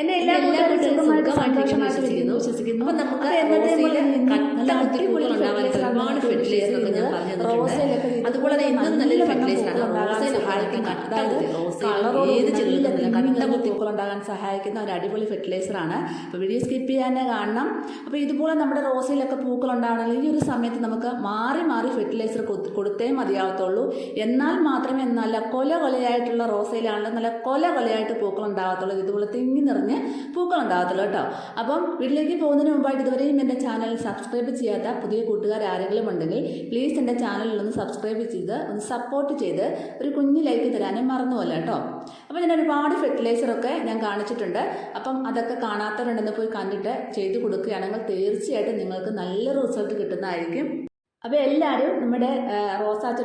എന്നെ എല്ലാ കൂട്ടുകാരും സുഖമായിട്ട് വിശ്വസിക്കുന്നു. അപ്പൊ നമുക്ക് ഒരുപാട് ഫെർട്ടിലൈസർ ഒക്കെ ഞാൻ പറഞ്ഞു തന്നിട്ടുണ്ട്. അതുപോലെ തന്നെ ഇന്നും നല്ലൊരു ഫെർട്ടിലൈസർ ഉണ്ടാകാൻ സഹായിക്കുന്ന ഒരു അടിപൊളി ഫെർട്ടിലൈസർ ആണ്. അപ്പോൾ വീഡിയോ സ്കിപ്പ് ചെയ്യാൻ കാണണം. അപ്പോൾ ഇതുപോലെ നമ്മുടെ റോസയിലൊക്കെ പൂക്കൾ ഉണ്ടാവണമെങ്കിൽ ഈ ഒരു സമയത്ത് നമുക്ക് മാറി മാറി ഫെർട്ടിലൈസർ കൊടുത്തേ മതിയാവത്തുള്ളൂ. എന്നാൽ മാത്രമേ നല്ല കൊലയായിട്ടുള്ള റോസയിലാണെങ്കിൽ നല്ല കൊലയായിട്ട് പൂക്കൾ ഉണ്ടാകത്തുള്ളൂ. ഇതുപോലെ തിങ്ങി നിറഞ്ഞ് പൂക്കൾ ഉണ്ടാകത്തുള്ളൂ കേട്ടോ. അപ്പം വീട്ടിലേക്ക് പോകുന്നതിന് മുമ്പായിട്ട് ഇതുവരെയും എൻ്റെ ചാനൽ സബ്സ്ക്രൈബ് ചെയ്യാത്ത പുതിയ കൂട്ടുകാർ ആരെങ്കിലും ഉണ്ടെങ്കിൽ പ്ലീസ് എൻ്റെ ചാനലിൽ ഒന്ന് സബ്സ്ക്രൈബ് ചെയ്ത് ഒന്ന് സപ്പോർട്ട് ചെയ്ത് ഒരു കുഞ്ഞു ലൈക്ക് തരാനും മറന്നുപോലെ കേട്ടോ. അപ്പോൾ ഞാൻ ഒരുപാട് ഫെർട്ടിലൈസറൊക്കെ ഞാൻ കാണിച്ചിട്ടുണ്ട്. അപ്പം അതൊക്കെ കാണാത്തവരുണ്ടെന്ന് പോയി കണ്ടിട്ട് ചെയ്ത് കൊടുക്കുകയാണെങ്കിൽ തീർച്ചയായിട്ടും നിങ്ങൾക്ക് നല്ലൊരു റിസൾട്ട് കിട്ടുന്നതായിരിക്കും. അപ്പോൾ എല്ലാവരും നമ്മുടെ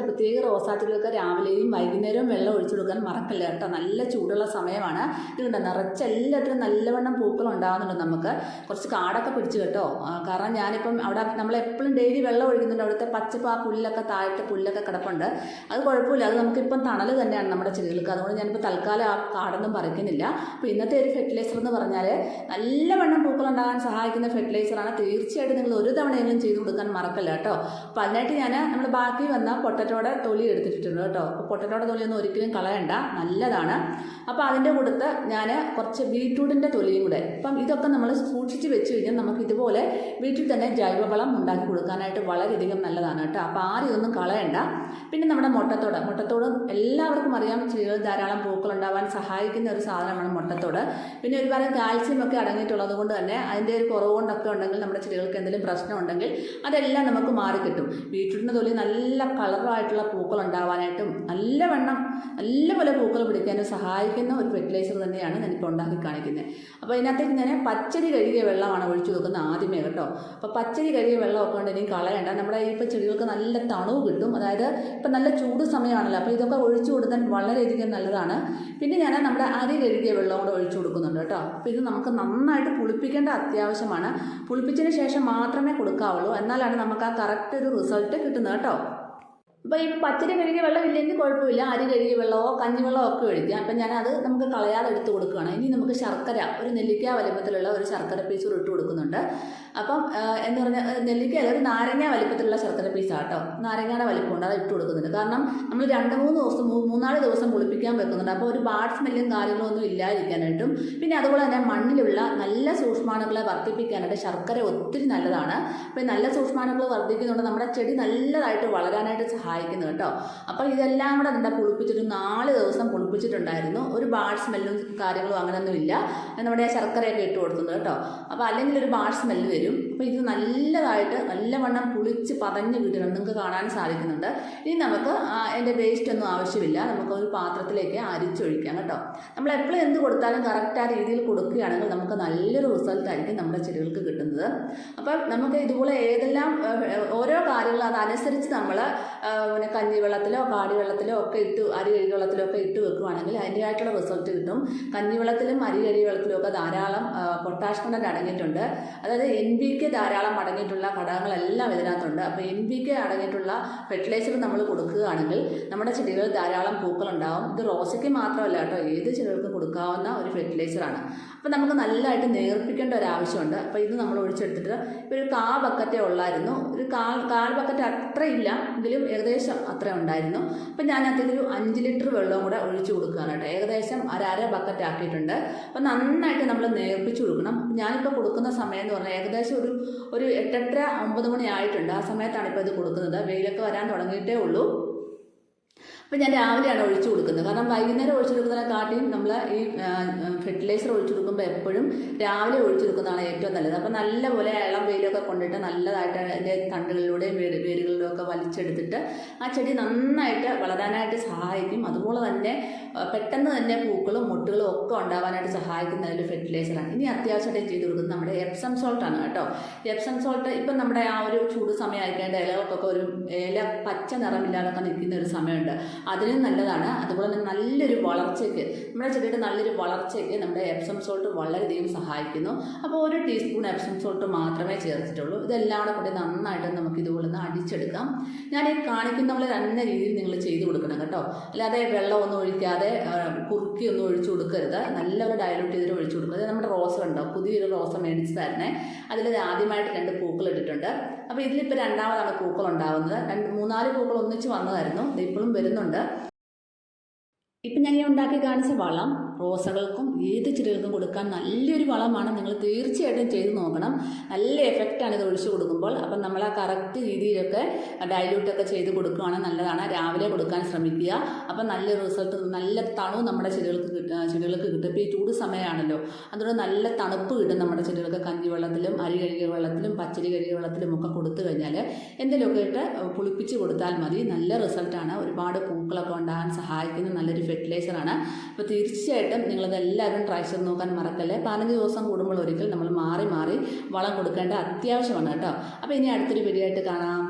പ്രത്യേക റോസാച്ചെടികൾക്ക് രാവിലെയും വൈകുന്നേരവും വെള്ളം ഒഴിച്ചു കൊടുക്കാൻ മറക്കല്ല കേട്ടോ. നല്ല ചൂടുള്ള സമയമാണ്. ഇതുകൊണ്ട് നിറച്ച് എല്ലാത്തിനും നല്ലവണ്ണം പൂക്കൾ ഉണ്ടാകുന്നുണ്ട്. നമുക്ക് കുറച്ച് കാടൊക്കെ പിടിച്ചു കേട്ടോ. കാരണം ഞാനിപ്പം അവിടെ നമ്മളെപ്പോഴും ഡെയിലി വെള്ളം ഒഴിക്കുന്നുണ്ട്. അവിടുത്തെ പച്ചപ്പ് ആ പുല്ലൊക്കെ താഴത്തെ പുല്ലൊക്കെ കിടപ്പുണ്ട്. അത് കുഴപ്പമില്ല, അത് നമുക്കിപ്പം തണൽ തന്നെയാണ് നമ്മുടെ ചെടികൾക്ക്. അതുകൊണ്ട് ഞാനിപ്പോൾ തൽക്കാലം ആ കാടൊന്നും പറിക്കുന്നില്ല. അപ്പോൾ ഇന്നത്തെ ഒരു ഫെർട്ടിലൈസർ എന്ന് പറഞ്ഞാൽ നല്ലവണ്ണം പൂക്കൾ ഉണ്ടാകാൻ സഹായിക്കുന്ന ഫെർട്ടിലൈസറാണ്. തീർച്ചയായിട്ടും നിങ്ങൾ ഒരു തവണയെങ്കിലും ചെയ്ത് കൊടുക്കാൻ മറക്കല്ല കേട്ടോ. അപ്പോൾ അതിനായിട്ട് നമ്മൾ ബാക്കി വന്ന പൊട്ടറ്റോടെ തൊലി എടുത്തിട്ടുണ്ട് കേട്ടോ. അപ്പോൾ പൊട്ടറ്റോടെ തൊലിയൊന്നും ഒരിക്കലും കളയണ്ട, നല്ലതാണ്. അപ്പോൾ അതിൻ്റെ കൂട്ടത്ത് ഞാൻ കുറച്ച് ബീറ്റ്റൂട്ടിൻ്റെ തൊലിയും കൂടെ. അപ്പം ഇതൊക്കെ നമ്മൾ സൂക്ഷിച്ച് വെച്ച് കഴിഞ്ഞാൽ നമുക്ക് ഇതുപോലെ വീട്ടിൽ തന്നെ ജൈവവളം ഉണ്ടാക്കി കൊടുക്കാനായിട്ട് വളരെയധികം നല്ലതാണ് കേട്ടോ. അപ്പോൾ ആരും ഇതൊന്നും കളയണ്ട. പിന്നെ നമ്മുടെ മുട്ടത്തോട് എല്ലാവർക്കും അറിയാം, ചെടികൾ ധാരാളം പൂക്കൾ ഉണ്ടാവാൻ സഹായിക്കുന്ന ഒരു സാധനമാണ് മുട്ടത്തോട്. പിന്നെ ഒരുപാട് കാൽസ്യം ഒക്കെ അടങ്ങിയിട്ടുള്ളത് കൊണ്ട് തന്നെ അതിൻ്റെ ഒരു കുറവ് കൊണ്ടൊക്കെ ഉണ്ടെങ്കിൽ നമ്മുടെ ചെടികൾക്ക് എന്തെങ്കിലും പ്രശ്നം ഉണ്ടെങ്കിൽ അതെല്ലാം നമുക്ക് മാറിക്കിട്ടും. ബീറ്റ്റൂട്ടിൻ്റെ തൊലി നല്ല കളറായിട്ടുള്ള പൂക്കൾ ഉണ്ടാവാനായിട്ടും നല്ലപോലെ പൂക്കൾ പിടിക്കാനും സഹായിക്കുന്ന ഒരു ഫെർട്ടിലൈസർ തന്നെയാണ് ഞാനിപ്പോൾ ഉണ്ടാക്കി കാണിക്കുന്നത്. അപ്പോൾ ഇതിനകത്തേക്ക് ഞാൻ പച്ചരി കഴുകിയ വെള്ളമാണ് ഒഴിച്ചു കൊടുക്കുന്നത് ആദ്യമേ കേട്ടോ. അപ്പോൾ പച്ചരി കഴുകിയ വെള്ളമൊക്കെ കൊണ്ട് ഇനി കളയണ്ട. നമ്മുടെ ഇപ്പോൾ ചെടികൾക്ക് നല്ല തണുവ് കിട്ടും. അതായത് ഇപ്പം നല്ല ചൂട് സമയമാണല്ലോ. അപ്പോൾ ഇതൊക്കെ ഒഴിച്ചു കൊടുത്താൽ വളരെയധികം നല്ലതാണ്. പിന്നെ ഞാൻ നമ്മുടെ അരി കഴുകിയ വെള്ളം കൂടെ ഒഴിച്ചു കൊടുക്കുന്നുണ്ട് കേട്ടോ. അപ്പോൾ ഇത് നമുക്ക് നന്നായിട്ട് പുളിപ്പിക്കേണ്ട അത്യാവശ്യമാണ്. പുളിപ്പിച്ചതിന് ശേഷം മാത്രമേ കൊടുക്കാവുള്ളൂ. എന്നാലാണ് നമുക്ക് ആ കറക്റ്റ് ഒരു റിസൾട്ട് കിട്ടുന്നത് കേട്ടോ. അപ്പോൾ ഈ പച്ചരി കഴുകിയ വെള്ളം ഇല്ലെങ്കിൽ കുഴപ്പമില്ല, അരി കഴുകിയ വെള്ളമോ കഞ്ഞിവെള്ളമോ ഒക്കെ ഒഴിക്കാം. അപ്പം ഞാനത് നമുക്ക് കളയാതെ എടുത്ത് കൊടുക്കുകയാണ്. ഇനി നമുക്ക് ശർക്കര, ഒരു നെല്ലിക്ക വലിപ്പത്തിലുള്ള ഒരു ശർക്കര പീസ് ഇട്ട് കൊടുക്കുന്നുണ്ട്. അപ്പം എന്ന് പറഞ്ഞാൽ നെല്ലിക്ക അല്ല, ഒരു നാരങ്ങ വലിപ്പത്തിലുള്ള ശർക്കര പീസാണ് കേട്ടോ. നാരങ്ങയുടെ വലിപ്പമുണ്ട്, അത് ഇട്ട് കൊടുക്കുന്നുണ്ട്. കാരണം നമ്മൾ 2-3 ദിവസം 3-4 ദിവസം പുളിപ്പിക്കാൻ വെക്കുന്നുണ്ട്. അപ്പോൾ ഒരു ബാഡ് സ്മെല്ലും കാര്യങ്ങളൊന്നും ഇല്ലാതിരിക്കാനായിട്ടും പിന്നെ അതുപോലെ തന്നെ മണ്ണിലുള്ള നല്ല സൂക്ഷ്മാണുക്കളെ വർദ്ധിപ്പിക്കാനായിട്ട് ശർക്കര ഒത്തിരി നല്ലതാണ്. അപ്പോൾ നല്ല സൂക്ഷ്മാണുക്കൾ വർദ്ധിക്കുന്നുണ്ട് നമ്മുടെ ചെടി നല്ലതായിട്ട് വളരാനായിട്ട് സഹായിക്കുന്നു കേട്ടോ. അപ്പോൾ ഇതെല്ലാം കൂടെ പുളിപ്പിച്ചിട്ട് 4 ദിവസം പുളിപ്പിച്ചിട്ടുണ്ടായിരുന്നു. ഒരു ബാഡ് സ്മെല്ലും കാര്യങ്ങളും അങ്ങനെയൊന്നും ഇല്ല. നമ്മുടെ ശർക്കരയൊക്കെ ഇട്ട് കൊടുക്കുന്നത് കേട്ടോ. അപ്പോൾ അല്ലെങ്കിൽ ഒരു ബാഡ് സ്മെല്ല് വരും. അപ്പോൾ ഇത് നല്ലവണ്ണം പുളിച്ച് പതഞ്ഞ് കിട്ടണം, നിങ്ങൾക്ക് കാണാൻ സാധിക്കുന്നുണ്ട്. ഇനി നമുക്ക് അതിൻ്റെ വേസ്റ്റ് ഒന്നും ആവശ്യമില്ല. നമുക്കൊരു പാത്രത്തിലേക്ക് അരിച്ചൊഴിക്കാം കേട്ടോ. നമ്മൾ എപ്പോഴും എന്ത് കൊടുത്താലും കറക്റ്റ് ആ രീതിയിൽ കൊടുക്കുകയാണെങ്കിൽ നമുക്ക് നല്ലൊരു റിസൾട്ടായിരിക്കും നമ്മുടെ ചെടികൾക്ക് കിട്ടുന്നത്. അപ്പം നമുക്ക് ഇതുപോലെ ഏതെല്ലാം ഓരോ കാര്യങ്ങൾ അതനുസരിച്ച് നമ്മൾ പിന്നെ കഞ്ഞിവെള്ളത്തിലോ കാടിവെള്ളത്തിലോ ഒക്കെ ഇട്ട് അരി കഴുകിയ വെള്ളത്തിലോ ഒക്കെ ഇട്ട് വെക്കുകയാണെങ്കിൽ അതിൻ്റെതായിട്ടുള്ള റിസൾട്ട് കിട്ടും. കഞ്ഞിവെള്ളത്തിലും അരി കഴുകിയ വെള്ളത്തിലും ഒക്കെ ധാരാളം പൊട്ടാഷ് കണ്ടന്റ് അടങ്ങിയിട്ടുണ്ട്. അതായത് NPK ധാരാളം അടങ്ങിയിട്ടുള്ള ഘടകങ്ങളെല്ലാം ഇതിനകത്തുണ്ട്. അപ്പോൾ NPK അടങ്ങിയിട്ടുള്ള ഫെർട്ടിലൈസർ നമ്മൾ കൊടുക്കുകയാണെങ്കിൽ നമ്മുടെ ചെടികൾ ധാരാളം പൂക്കൾ ഉണ്ടാവും. ഇത് റോസയ്ക്ക് മാത്രമല്ല കേട്ടോ, ഏത് ചെടികൾക്ക് കൊടുക്കാവുന്ന ഒരു ഫെർട്ടിലൈസറാണ്. അപ്പോൾ നമുക്ക് നല്ലതായിട്ട് നേർപ്പിക്കേണ്ട ഒരു ആവശ്യമുണ്ട്. അപ്പോൾ ഇത് നമ്മൾ ഒഴിച്ചെടുത്തിട്ട് ഇപ്പോൾ ഒരു 1/4 ബക്കറ്റേ ഉള്ളായിരുന്നു. ഒരു കാൽ ബക്കറ്റ് അത്ര ഇല്ല എങ്കിലും ഏകദേശം അത്ര ഉണ്ടായിരുന്നു. അപ്പം ഞാൻ അതിലൊരു 5 ലിറ്റർ വെള്ളവും കൂടെ ഒഴിച്ചു കൊടുക്കുകയാണ് കേട്ടോ. ഏകദേശം അര ബക്കറ്റ് ആക്കിയിട്ടുണ്ട്. അപ്പം നന്നായിട്ട് നമ്മൾ നേർപ്പിച്ച് കൊടുക്കണം. ഞാനിപ്പോൾ കൊടുക്കുന്ന സമയം എന്ന് പറഞ്ഞാൽ ഏകദേശം ഒരു 8-8:30-9 മണി ആയിട്ടുണ്ട്. ആ സമയത്താണ് ഇപ്പോൾ ഇത് കൊടുക്കുന്നത്. വെയിലൊക്കെ വരാൻ തുടങ്ങിയിട്ടേ ഉള്ളൂ. അപ്പോൾ ഞാൻ രാവിലെയാണ് ഒഴിച്ചു കൊടുക്കുന്നത്. കാരണം വൈകുന്നേരം ഒഴിച്ചു കൊടുക്കുന്നതിനെക്കാട്ടിയും നമ്മൾ ഈ ഫെർട്ടിലൈസർ ഒഴിച്ചു കൊടുക്കുമ്പോൾ എപ്പോഴും രാവിലെ ഒഴിച്ചു കൊടുക്കുന്നതാണ് ഏറ്റവും നല്ലത്. അപ്പോൾ നല്ലപോലെ ഇളം വെയിലൊക്കെ കൊണ്ടിട്ട് നല്ലതായിട്ട് അതിൻ്റെ തണ്ടുകളിലൂടെയും വേരുകളിലൂടെ ഒക്കെ വലിച്ചെടുത്തിട്ട് ആ ചെടി നന്നായിട്ട് വളരാനായിട്ട് സഹായിക്കും. അതുപോലെ തന്നെ പെട്ടെന്ന് തന്നെ പൂക്കളും മുട്ടുകളും ഒക്കെ ഉണ്ടാവാനായിട്ട് സഹായിക്കുന്ന ഒരു ഫെർട്ടിലൈസറാണ്. ഇനി അത്യാവശ്യമായിട്ട് ചെയ്ത് കൊടുക്കുന്നത് നമ്മുടെ എപ്സം സോൾട്ടാണ് കേട്ടോ. എപ്സം സോൾട്ട് ഇപ്പം നമ്മുടെ ആ ഒരു ചൂട് സമയം ആയിക്കേണ്ട ഇലകൾക്കൊക്കെ ഒരു ഇല പച്ച നിറമില്ലാതൊക്കെ നിൽക്കുന്ന ഒരു സമയമുണ്ട്. അതിനും നല്ലതാണ്. അതുപോലെ തന്നെ നല്ലൊരു വളർച്ചയ്ക്ക്, നമ്മുടെ ചെടിയുടെ നല്ലൊരു വളർച്ചയ്ക്ക് നമ്മുടെ എപ്സം സോൾട്ട് വളരെയധികം സഹായിക്കുന്നു. അപ്പോൾ 1 ടീസ്പൂൺ എപ്സം സോൾട്ട് മാത്രമേ ചേർത്തിട്ടുള്ളൂ. ഇതെല്ലാം കൂടി നന്നായിട്ട് നമുക്ക് ഇതുപോലെ ഒന്ന് അടിച്ചെടുക്കാം. ഞാൻ ഈ കാണിക്കുന്ന പോലെ തന്നെ രീതിയിൽ നിങ്ങൾ ചെയ്ത് കൊടുക്കണം കേട്ടോ. അല്ലാതെ വെള്ളമൊന്നും ഒഴിക്കാതെ കുറുക്കിയൊന്നും ഒഴിച്ചു കൊടുക്കരുത്. നല്ലൊരു ഡയലൂട്ട് ചെയ്തിട്ട് ഒഴിച്ചു കൊടുക്കുക. നമ്മുടെ റോസ ഉണ്ടോ, പുതിയൊരു റോസ മേടിച്ചതായിരുന്നേ. അതിൽ ആദ്യമായിട്ട് 2 പൂക്കൾ ഇട്ടിട്ടുണ്ട്. അപ്പോൾ ഇതിലിപ്പോൾ രണ്ടാമതാണ് പൂക്കൾ ഉണ്ടാകുന്നത്. 3-4 പൂക്കൾ ഒന്നിച്ച് വന്നതായിരുന്നു. ഇത് ഇപ്പോഴും വരുന്നുണ്ട്. ഇപ്പം ഞാൻ ഈ ഉണ്ടാക്കി കാണിച്ച വളം റോസകൾക്കും ഏത് ചെടികൾക്കും കൊടുക്കാൻ നല്ലൊരു വളമാണ്. നിങ്ങൾ തീർച്ചയായിട്ടും ചെയ്ത് നോക്കണം. നല്ല എഫക്റ്റാണ് ഇത് ഒഴിച്ചു കൊടുക്കുമ്പോൾ. അപ്പം നമ്മൾ ആ കറക്റ്റ് രീതിയിലൊക്കെ ഡൈല്യൂട്ടൊക്കെ ചെയ്ത് കൊടുക്കുകയാണെങ്കിൽ നല്ലതാണ്. രാവിലെ കൊടുക്കാൻ ശ്രമിക്കുക. അപ്പം നല്ല റിസൾട്ട്, നല്ല തണുവ് നമ്മുടെ ചെടികൾക്ക് കിട്ടും. ഇപ്പോൾ ഈ ചൂട് സമയമാണല്ലോ, അതുകൊണ്ട് നല്ല തണുപ്പ് കിട്ടും നമ്മുടെ ചെടികൾക്ക്. കഞ്ഞിവെള്ളത്തിലും അരി കഴുകിയ വെള്ളത്തിലും പച്ചരി കഴുകിയ വെള്ളത്തിലും ഒക്കെ കൊടുത്തു കഴിഞ്ഞാൽ എന്തെങ്കിലുമൊക്കെ ഇട്ട് പുളിപ്പിച്ച് കൊടുത്താൽ മതി. നല്ല റിസൾട്ടാണ്. ഒരുപാട് പൂക്കളൊക്കെ ഉണ്ടാകാൻ സഹായിക്കുന്ന നല്ലൊരു ഫെർട്ടിലൈസറാണ്. അപ്പോൾ തീർച്ചയായിട്ടും നിങ്ങളതെല്ലാവരും ട്രൈ ചെയ്ത് നോക്കാൻ മറക്കല്ലേ. 15 ദിവസം കൂടുമ്പോൾ ഒരിക്കൽ നമ്മൾ മാറി മാറി വളം കൊടുക്കേണ്ട അത്യാവശ്യമാണ് കേട്ടോ. അപ്പോൾ ഇനി അടുത്തൊരു വീഡിയോ ആയിട്ട് കാണാം.